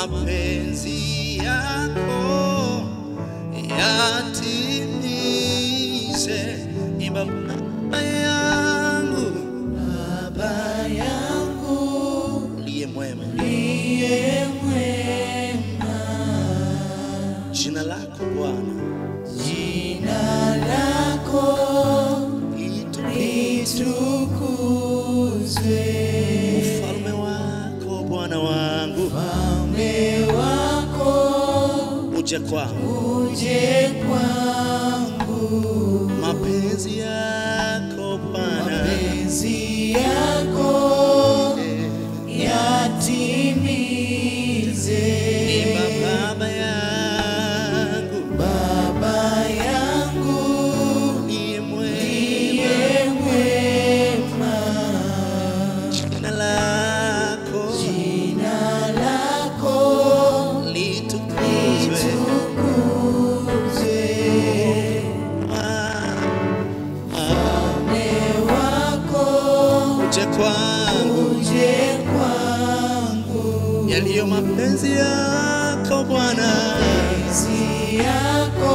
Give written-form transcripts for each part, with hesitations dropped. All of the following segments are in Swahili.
mapenzi yako yatimize. Imba Baba yangu, Baba yangu, uliye mwema, uliye mwema. jina lako Bwana, Jina lako litukuzwe. ufalme wako Bwana wangu, Ufalme wako uje kwangu, uje kwangu. mapenzi yako Bwana, Mapenzi yako yatimize. imba Baba yangu, Baba yangu, uliye uliye mwema. jina lako litukuzwe. Ufalme wako Uje kwangu, uje kwangu. yaliyo mapenzi yako Bwana, Mapenzi yako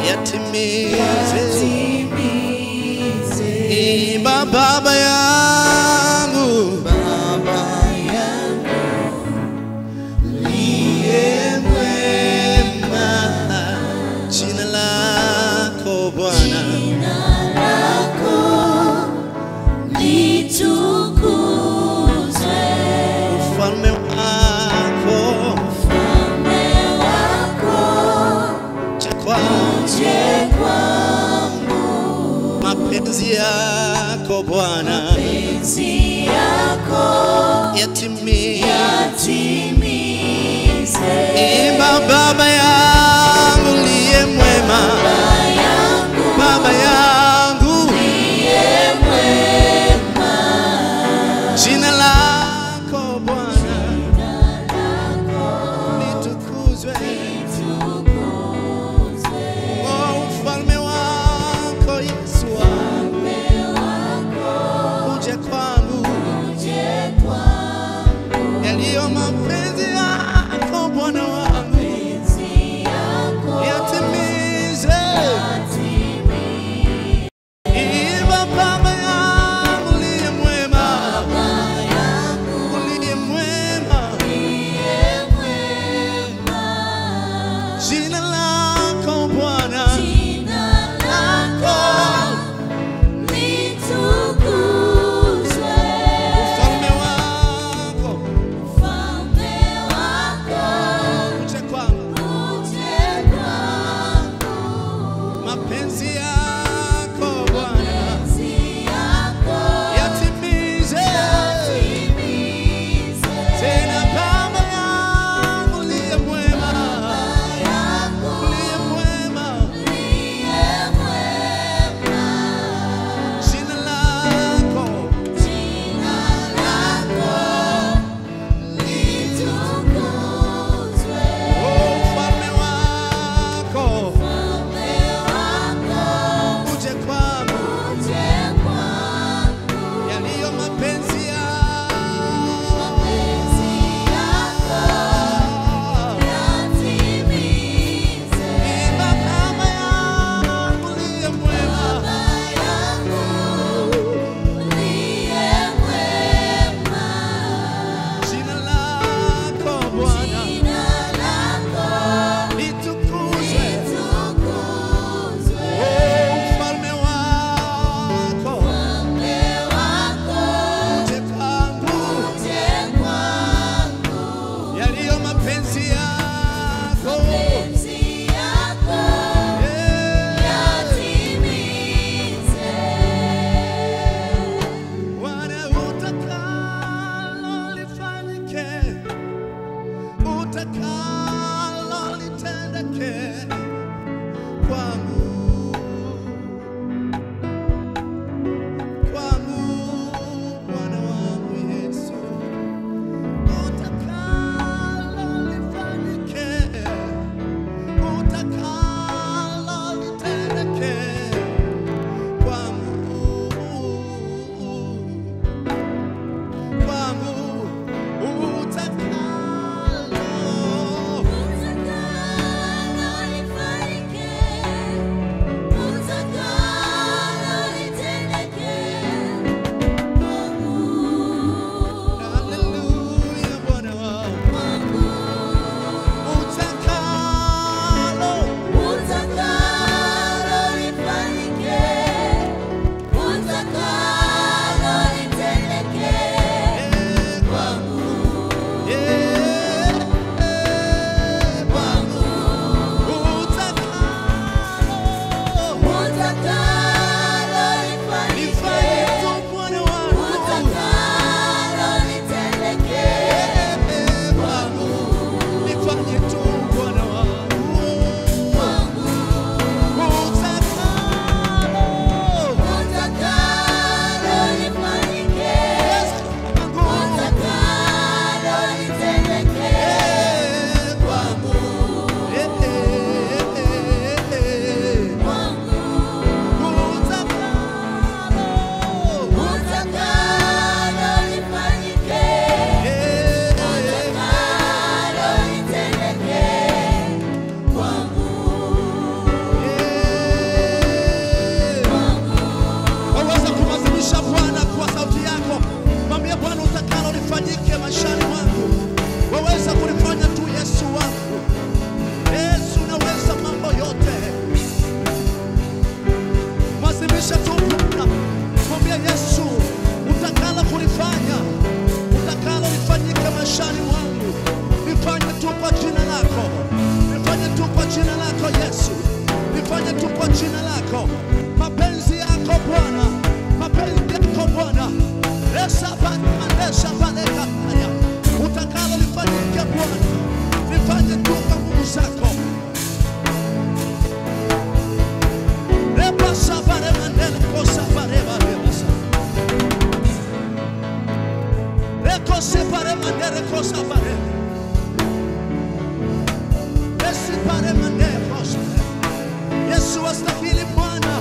yatimize. yatimize. Imba Baba yangu, Baba yangu, uliye mwema, jina lako Bwana, jina lako litukuzwe. ufalme wako Ufalme wako uje kwangu, uje kwangu. mapenzi yako Bwana, Mapenzi yako yatimize. yatimize. Imba Baba yangu, uliye mwema, Baba yangu, Baba yangu, uliye mwema. jina lako Bwana, Jina lako litukuzwe. litukuzwe. Oh, ufalme wako Yesu wangu, Ufalme wako uje kwangu, uje kwangu. yaliyo mapenzi yako Bwana wangu, Mapenzi yako yatimize. yatimize. Imba Baba yangu, uliye mwema, Baba yangu, uliye mwema, uliye mwema. jina lako Bwana, Jina lako litukuzwe. ufalme wako Ufalme wako uje kwangu, uje kwangu. mapenzi yako Bwana, Mapenzi yako yatimize. yatimize. Tena Baba yangu, uliye mwema, Baba yangu, uliye mwema, uliye mwema. jina lako Jina lako litukuzwe. ufalme wako Ufalme wako uje kwangu, uje kwangu. yaliyo mapenzi yako Mapenzi yako yatimize. Imba Baba yangu, uliye mwema, Baba yangu, uliye mwema. jina lako Bwana, Jina lako litukuzwe. litukuzwe. Ufalme wako Ufalme wako uje kwangu, uje kwangu. yaliyo mapenzi yako Mapenzi yako yatimize. Bwana, utakalo lifanyike, utakalo litendeke kwangu, kwangu Bwana wangu Yesu, utakalo lifanyike, utakalo litendeke kwangu, kwangu utakalo jina lako, mapenzi yako Bwana, mapenzi yako Bwana. Utakalo lifanyike Bwana, lifanye tu kwa nguvu zako. Yesu astahili Bwana.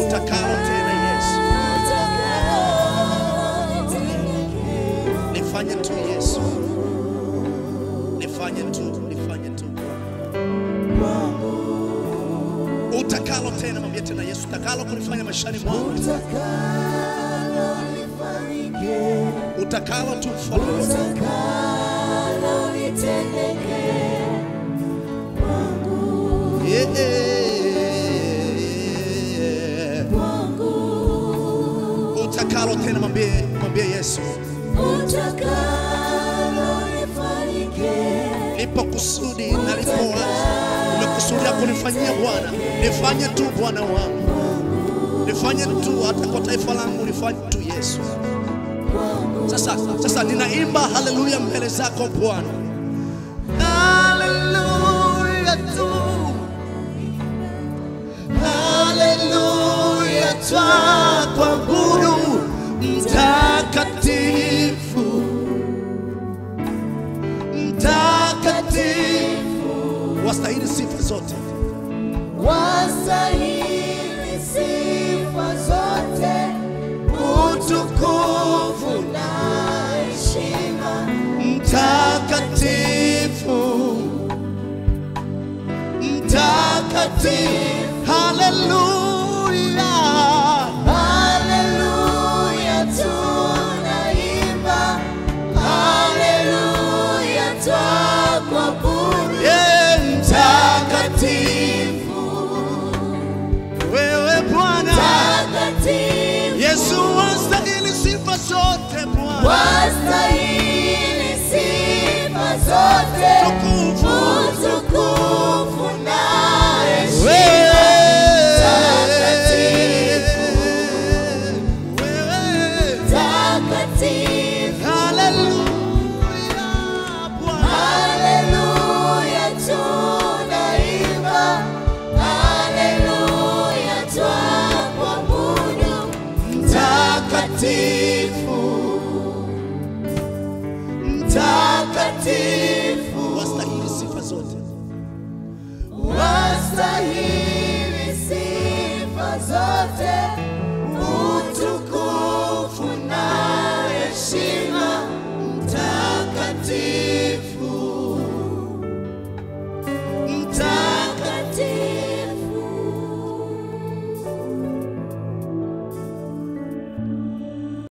Utakalo tena Yesu. Nifanye tu Yesu. Nifanye tu. Utakalo tena, mwambie tena Yesu, utakalo kunifanya maishani mwangu. Utakalo tu mfalme. Utakalo nitendeke wangu. Utakalo tena, mwambie Yesu. Utakalo nifanyike. Nipo kusudi na lipo wazi. Umekusudia kunifanyia Bwana. Nifanye tu Bwana wangu. Nifanye tu hata kwa taifa langu, nifanye tu Yesu. Sasa ninaimba haleluya mbele zako Bwana. Haleluya tu. Haleluya twakuabudu mtakatifu. Mtakatifu. Wastahili sifa zote. Wastahili sifa zote. Utukufu na heshima. Mtakatifu. Mtakatifu. Haleluya. Haleluya tunaimba. Haleluya twakuabudu. Mtakatifu. Wewe Bwana. Mtakatifu. Yesu wastahili sifa zote Bwana. Wastahili sifa zote. Utukufu na heshima. Mtakatifu. Wastahili sifa zote. Wastahili